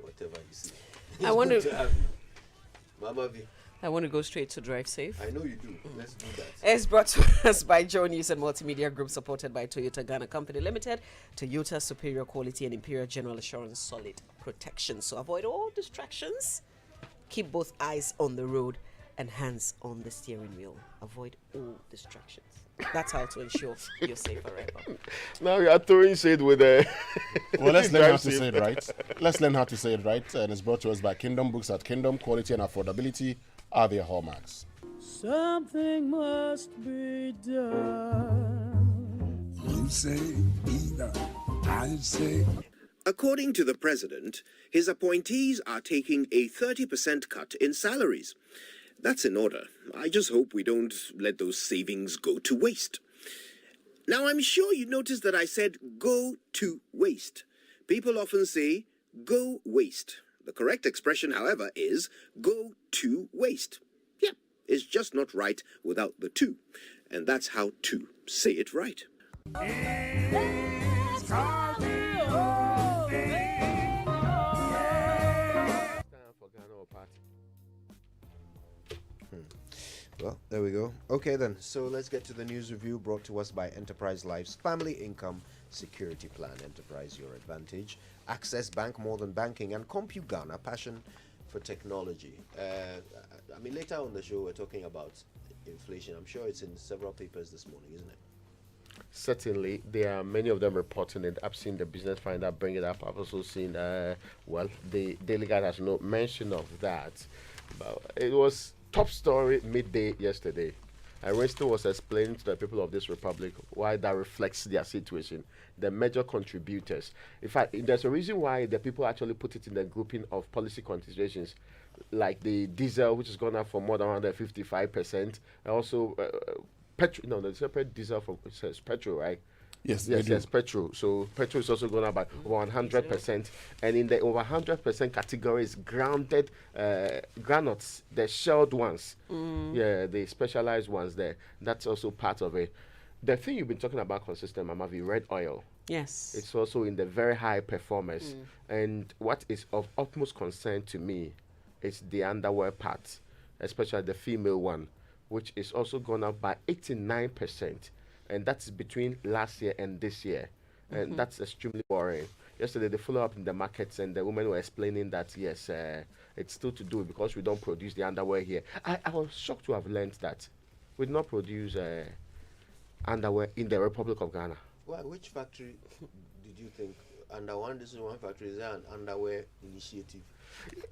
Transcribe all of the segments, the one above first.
whatever you see. I want Good to have you. Mamavi, I want to go straight to Drive Safe. I know you do. Let's do that. It's brought to us by Joe News and Multimedia Group, supported by Toyota Ghana Company Limited. Toyota, superior quality and Imperial General Assurance, solid protection. So avoid all distractions. Keep both eyes on the road and hands on the steering wheel. Avoid all distractions. That's how to ensure you're safe forever. Now you are throwing shade with a. Well, let's learn how to say it right. Let's learn how to say it right. And it's brought to us by Kingdom Books at Kingdom. Quality and affordability are their hallmarks. Something must be done. You say either, I say. According to the president, his appointees are taking a 30% cut in salaries. That's in order. I just hope we don't let those savings go to waste. Now, I'm sure you noticed that I said go to waste. People often say go waste. The correct expression, however, is go to waste. Yeah, it's just not right without the to. And that's how to say it right. Well, there we go. Okay then, so let's get to the news review brought to us by Enterprise Life's Family Income Security Plan. Enterprise, your advantage. Access Bank, more than banking. And Compu Ghana, passion for technology. I mean, later on the show, we're talking about inflation. I'm sure it's in several papers this morning, isn't it? Certainly, there are many of them reporting it. I've seen the Business Finder bring it up. I've also seen, well, the Daily Guide has no mention of that. But it was top story midday yesterday. And Winston was explaining to the people of this republic why that reflects their situation. The major contributors. In fact, there's a reason why the people actually put it in the grouping of policy considerations, like the diesel, which has gone up for more than 155%, and also petrol. No, the separate diesel from it says petrol, right? Yes, yes, petrol. So petrol is also going up by over 100%, and in the over 100% category is grounded granules, the shelled ones. Yeah, the specialized ones there. That's also part of it. The thing you've been talking about consistent, Mamavi, red oil. Yes. It's also in the very high performers. And what is of utmost concern to me is the underwear part, especially the female one, which is also gone up by 89%. And that's between last year and this year. And that's extremely worrying. Yesterday, they follow up in the markets, and the women were explaining that, yes, it's still to do because we don't produce the underwear here. I was shocked to have learned that we do not produce underwear in the Republic of Ghana. Why? Which factory did you think? Under one, this is one factory. Is there an underwear initiative?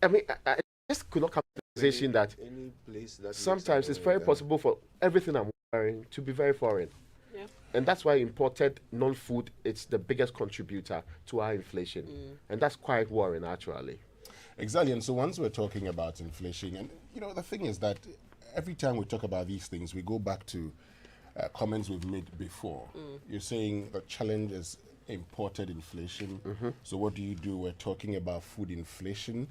I mean, I just could not come to the realization that any place that sometimes it's very possible for everything I'm wearing to be very foreign. Yeah. And that's why imported non-food, it's the biggest contributor to our inflation. And that's quite worrying, actually. Exactly. And so once we're talking about inflation, and you know, the thing is that every time we talk about these things, we go back to comments we've made before. You're saying the challenge is imported inflation. So what do you do? We're talking about food inflation.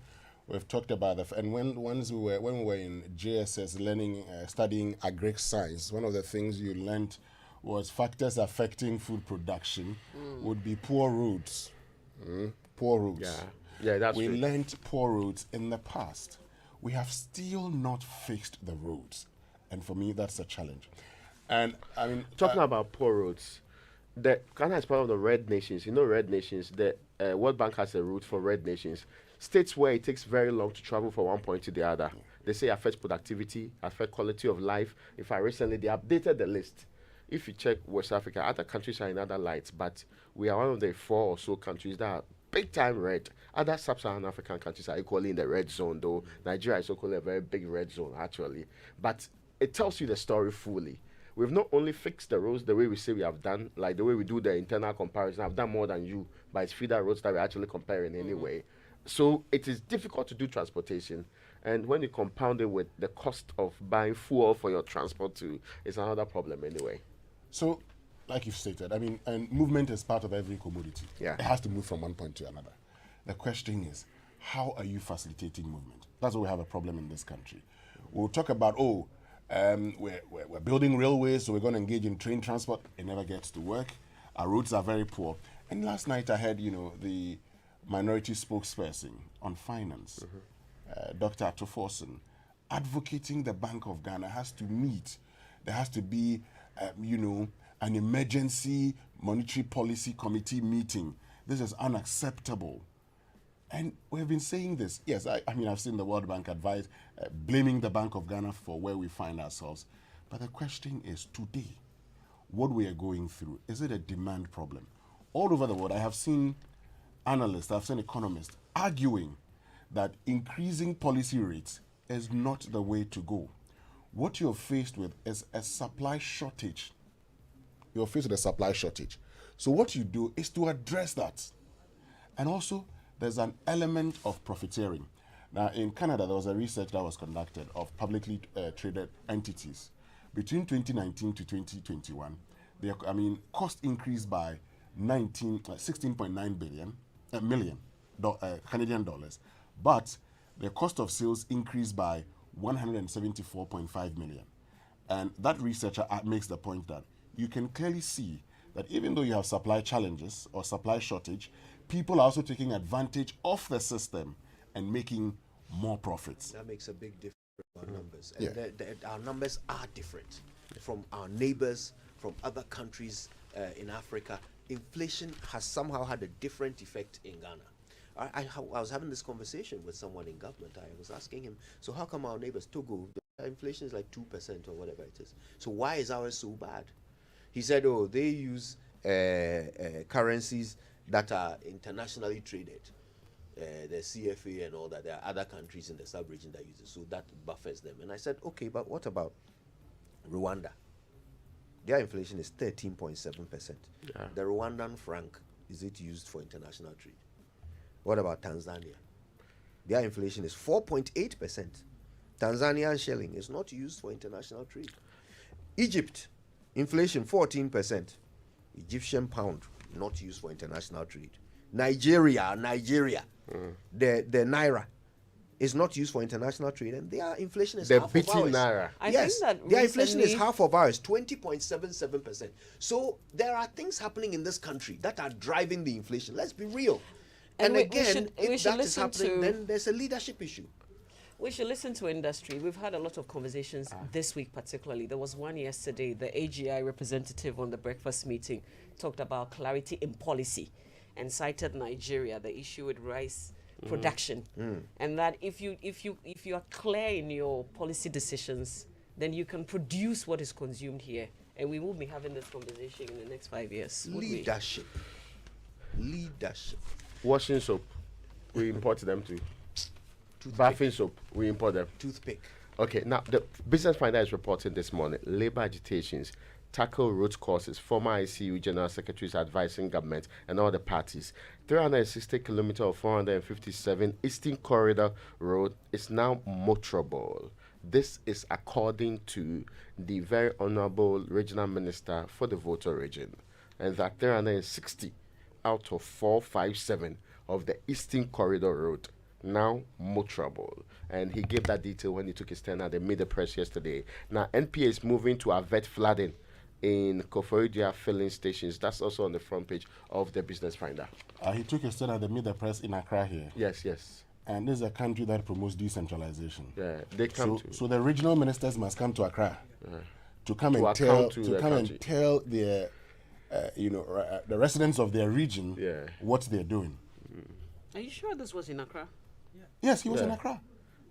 We've talked about that, and when we were in JSS learning, studying agric science, one of the things you learned was factors affecting food production would be poor roads. Poor roads. Yeah, that's we true. learned poor roads in the past. We have still not fixed the roads, and for me, that's a challenge. And I mean, talking about poor roads, the Ghana is part of the red nations. You know, red nations. The World Bank has a route for red nations. States where it takes very long to travel from one point to the other. They say affects productivity, affect quality of life. In fact, recently they updated the list. If you check West Africa, other countries are in other lights, but we are one of the 4 or so countries that are big time red. Other sub-Saharan African countries are equally in the red zone, though Nigeria is equally a very big red zone, actually. But it tells you the story fully. We've not only fixed the roads the way we say we have done, like the way we do the internal comparison. I've done more than you, but it's feeder roads that we're actually comparing anyway. So it is difficult to do transportation. And when you compound it with the cost of buying fuel for your transport too, it's another problem anyway. So, like you've stated, I mean, and movement is part of every commodity. Yeah. It has to move from one point to another. The question is, how are you facilitating movement? That's why we have a problem in this country. We'll talk about, we're building railways, so we're going to engage in train transport. It never gets to work. Our roads are very poor. And last night I heard, the minority spokesperson on finance, Dr. Atoforson, advocating the Bank of Ghana has to meet. There has to be, an emergency monetary policy committee meeting. This is unacceptable. And we've been saying this. Yes, I've seen the World Bank advise blaming the Bank of Ghana for where we find ourselves. But the question is today, what we are going through, is it a demand problem? All over the world, I have seen analysts, I've seen economists arguing that increasing policy rates is not the way to go. What you're faced with is a supply shortage. You're faced with a supply shortage. So what you do is to address that. And also, there's an element of profiteering. Now, in Canada, there was a research that was conducted of publicly traded entities. Between 2019 to 2021, cost increased by 16.9 million Canadian dollars, but the cost of sales increased by 174.5 million. And that researcher makes the point that you can clearly see that even though you have supply challenges or supply shortage, people are also taking advantage of the system and making more profits. That makes a big difference in our numbers. And our numbers are different from our neighbors, from other countries in Africa. Inflation has somehow had a different effect in Ghana. I was having this conversation with someone in government. I was asking him, so how come our neighbors, Togo, the inflation is like 2% or whatever it is. So why is ours so bad? He said, they use currencies that are internationally traded. The CFA and all that. There are other countries in the sub-region that use it, so that buffers them. And I said, okay, but what about Rwanda? Their inflation is 13.7%. Yeah. The Rwandan franc, is it used for international trade? What about Tanzania? Their inflation is 4.8%. Tanzanian shilling is not used for international trade. Egypt, inflation 14%. Egyptian pound, not used for international trade. Nigeria, the naira is not used for international trade, and their inflation is half of ours. Naira. I Yes, think that their inflation is recently- half of ours, 20.77%. So there are things happening in this country that are driving the inflation. Let's be real. And And, we again, should if that is listen happening, to- then there's a leadership issue. We should listen to industry. We've had a lot of conversations this week, particularly. There was one yesterday. The AGI representative on the breakfast meeting talked about clarity in policy and cited Nigeria, the issue with rice production, and that if you are clear in your policy decisions, then you can produce what is consumed here, and we will be having this conversation in the next 5 years. would we? Leadership. Washing soap, we import them too. Bathing soap, we import them. Toothpick. Okay, now the Business Finder is reporting this morning, labor agitations tackle root causes. Former ICU General Secretaries advising government and all the parties. 360 kilometers of 457 Eastern Corridor Road is now motorable. This is according to the very honorable regional minister for the Voter region. And that 360 out of 457 of the Eastern Corridor Road now motorable. And he gave that detail when he took his stand at the media press yesterday. Now, NPA is moving to avert flooding in Koforidua filling stations. That's also on the front page of the Business Finder. He took a stand at the media press in Accra here. Yes. And this is a country that promotes decentralization. Yeah, they come to. So the regional ministers must come to Accra to come and tell their, the residents of their region what they're doing. Are you sure this was in Accra? Yes, he was in Accra.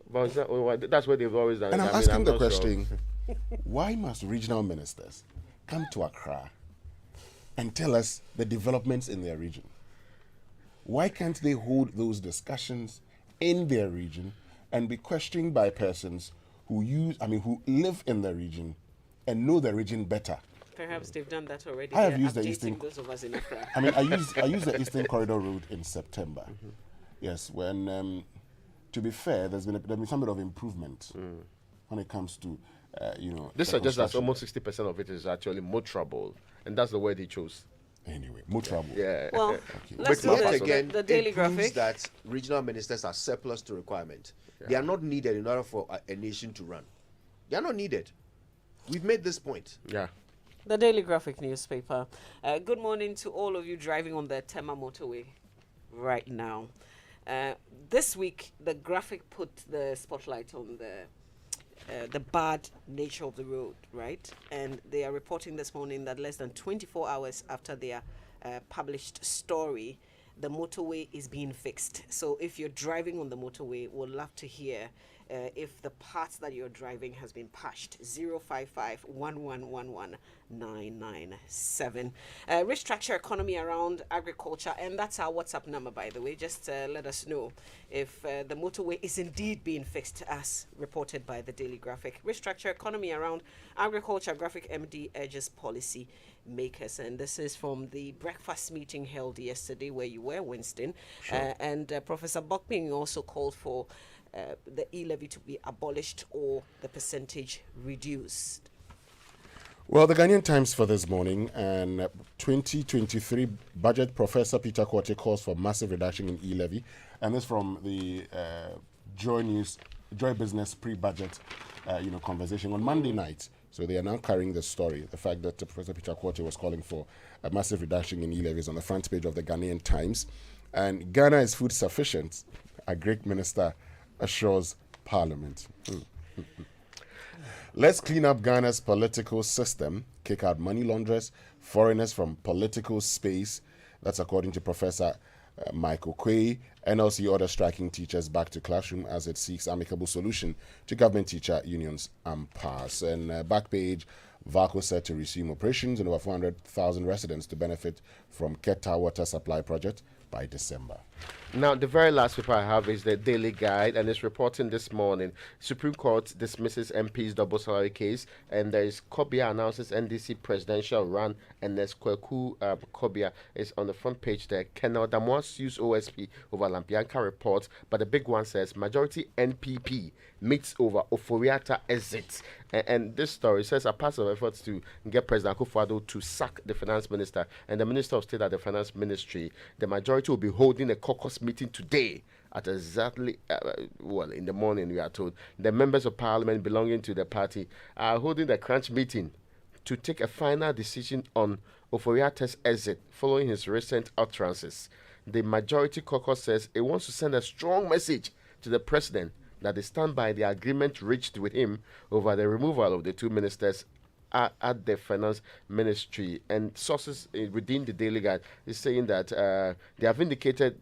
But that's what they've always done. And I'm asking the question, why must regional ministers come to Accra and tell us the developments in their region? Why can't they hold those discussions in their region and be questioned by persons who live in the region and know the region better? Perhaps they've done that already. I have They're used the updating Eastern- those of us in Accra. I used the Eastern Corridor Road in September. Yes, when to be fair, there's been some bit of improvement when it comes to This the suggests that construction. almost 60% of it is actually motorable, and that's the word they chose. Anyway, more trouble. Yeah. Well, let's do Yet the, again, the daily it proves graphic. that regional ministers are surplus to requirement. They are not needed in order for a nation to run. They are not needed. We've made this point. Yeah. The Daily Graphic newspaper. Good morning to all of you driving on the Tema motorway. right now. This week, the graphic put the spotlight on the bad nature of the road, right? And they are reporting this morning that less than 24 hours after their published story, the motorway is being fixed. So if you're driving on the motorway, we'll love to hear if the parts that you're driving has been patched. 055 997. Restructure economy around agriculture, and that's our WhatsApp number, by the way. Just let us know if the motorway is indeed being fixed, as reported by the Daily Graphic. Restructure economy around agriculture, Graphic MD urges policy makers, and this is from the breakfast meeting held yesterday where you were, Winston. Sure. And Professor Bokping also called for the e-levy to be abolished or the percentage reduced. Well, the Ghanaian Times for this morning, and 2023 budget, Professor Peter Quartey calls for massive reduction in e-levy, and this from the Joy Business pre-budget, conversation on Monday night. So they are now carrying the story, the fact that Professor Peter Quartey was calling for a massive reduction in e-levies on the front page of the Ghanaian Times, and Ghana is food sufficient, a Greek minister assures Parliament. Let's clean up Ghana's political system, kick out money launderers, foreigners from political space. That's according to Professor Michael Acquah. NLC orders striking teachers back to classroom as it seeks amicable solution to government teacher unions impasse. And back page, VACO set to resume operations and over 400,000 residents to benefit from Keta water supply project by December. Now, the very last paper I have is the Daily Guide, and it's reporting this morning. Supreme Court dismisses MP's double salary case, and there is Kobia announces NDC presidential run, and there's Kweku Kobia is on the front page there. Kenel Damwa sues OSP over Lampianka report, but the big one says majority NPP meets over Oforiatta exit. And this story says a part of efforts to get President Akufo-Addo to sack the finance minister and the minister of state at the finance ministry. The majority will be holding a caucus meeting today at exactly, in the morning, we are told. The members of parliament belonging to the party are holding a crunch meeting to take a final decision on Oforiatta's exit following his recent utterances. The majority caucus says it wants to send a strong message to the president that they stand by the agreement reached with him over the removal of the two ministers at the finance ministry. And sources within the Daily Guide is saying that they have indicated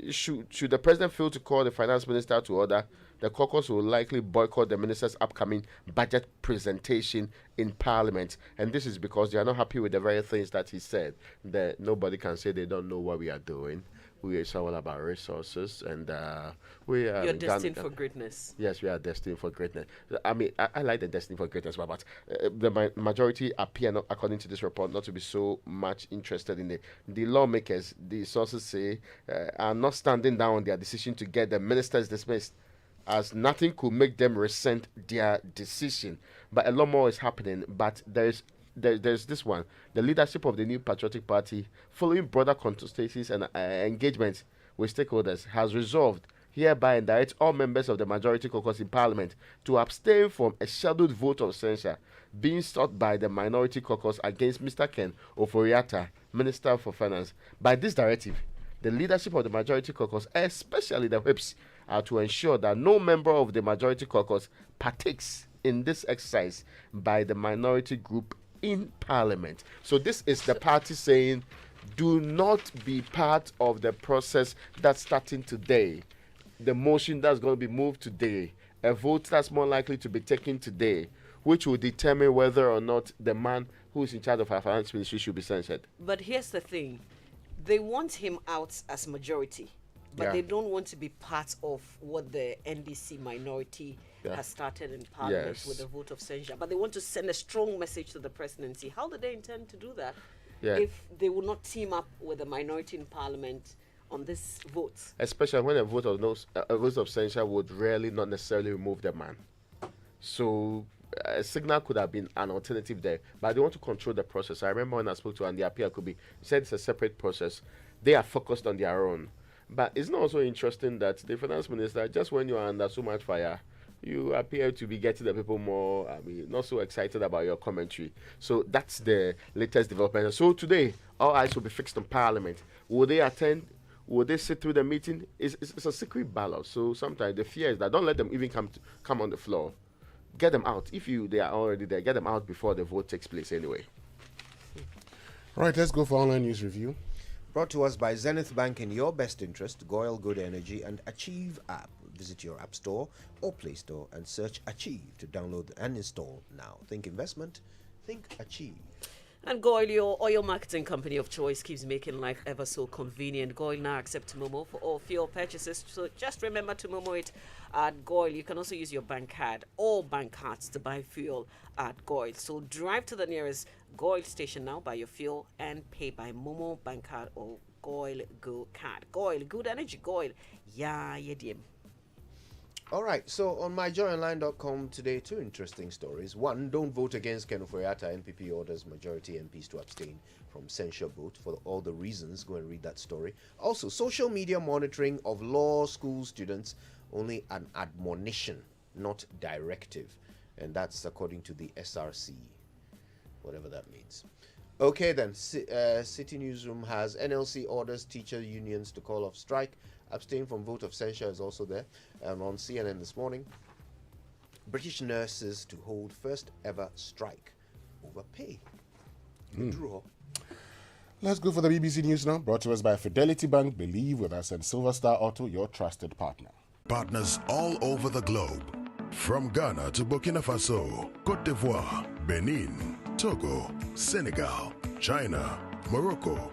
should the president fail to call the finance minister to order, the caucus will likely boycott the minister's upcoming budget presentation in parliament. And this is because they are not happy with the very things that he said, that nobody can say they don't know what we are doing. We are all about resources, and we are. You're destined for greatness. Yes, we are destined for greatness. I mean, I like the destined for greatness, but the majority appear, not, according to this report, not to be so much interested in it. The lawmakers, the sources say, are not standing down on their decision to get the ministers dismissed, as nothing could make them rescind their decision. But a lot more is happening. But there's this one. The leadership of the New Patriotic Party, following broader consultations and engagements with stakeholders, has resolved hereby and directs all members of the majority caucus in Parliament to abstain from a scheduled vote of censure being sought by the minority caucus against Mr. Ken Oforiatta, Minister for Finance. By this directive, the leadership of the majority caucus, especially the whips, are to ensure that no member of the majority caucus partakes in this exercise by the minority group in Parliament. So this is the party saying, do not be part of the process that's starting today. The motion that's going to be moved today, a vote that's more likely to be taken today, which will determine whether or not the man who is in charge of our finance ministry should be censured. But here's the thing. They want him out as majority, but they don't want to be part of what the NDC minority has started in Parliament with a vote of censure. But they want to send a strong message to the presidency. How do they intend to do that if they will not team up with the minority in Parliament on this vote? Especially when a vote of censure would really not necessarily remove the man. So a signal could have been an alternative there, but they want to control the process. I remember when I spoke to Andy Appiah Kubi, he said it's a separate process. They are focused on their own. But it's not also interesting that the finance minister, just when you are under so much fire, you appear to be getting the people more, not so excited about your commentary. So that's the latest development. So today, all eyes will be fixed on Parliament. Will they attend? Will they sit through the meeting? It's a secret ballot. So sometimes the fear is that don't let them even come on the floor. Get them out. If they are already there, get them out before the vote takes place anyway. Right, let's go for online news review. Brought to us by Zenith Bank in your best interest, Goyle Good Energy, and Achieve app. Visit your app store or Play Store and search Achieve to download and install now. Think investment, think Achieve. And Goyle, your oil marketing company of choice, keeps making life ever so convenient. Goyle now accepts Momo for all fuel purchases, so just remember to Momo it at Goyle. You can also use your bank card or bank cards to buy fuel at Goyle. So drive to the nearest Goyle station now, buy your fuel, and pay by Momo, bank card, or Goyle Go card. Goyle, good energy, Goyle. Yeah, yeah, All right, so on myjoyonline.com today, two interesting stories. One, don't vote against Ken Ofori-Atta. NPP orders majority MPs to abstain from censure vote for all the reasons. Go and read that story. Also, social media monitoring of law school students, only an admonition, not directive. And that's according to the SRC, whatever that means. Okay then, City Newsroom has NLC orders teacher unions to call off strike. Abstain from vote of censure is also there. And on CNN this morning, British nurses to hold first ever strike over pay. Withdraw. Let's go for the BBC News now, brought to us by Fidelity Bank. Believe with us, and Silver Star Auto, your trusted partner. Partners all over the globe, from Ghana to Burkina Faso, Cote d'Ivoire, Benin, Togo, Senegal, China, Morocco,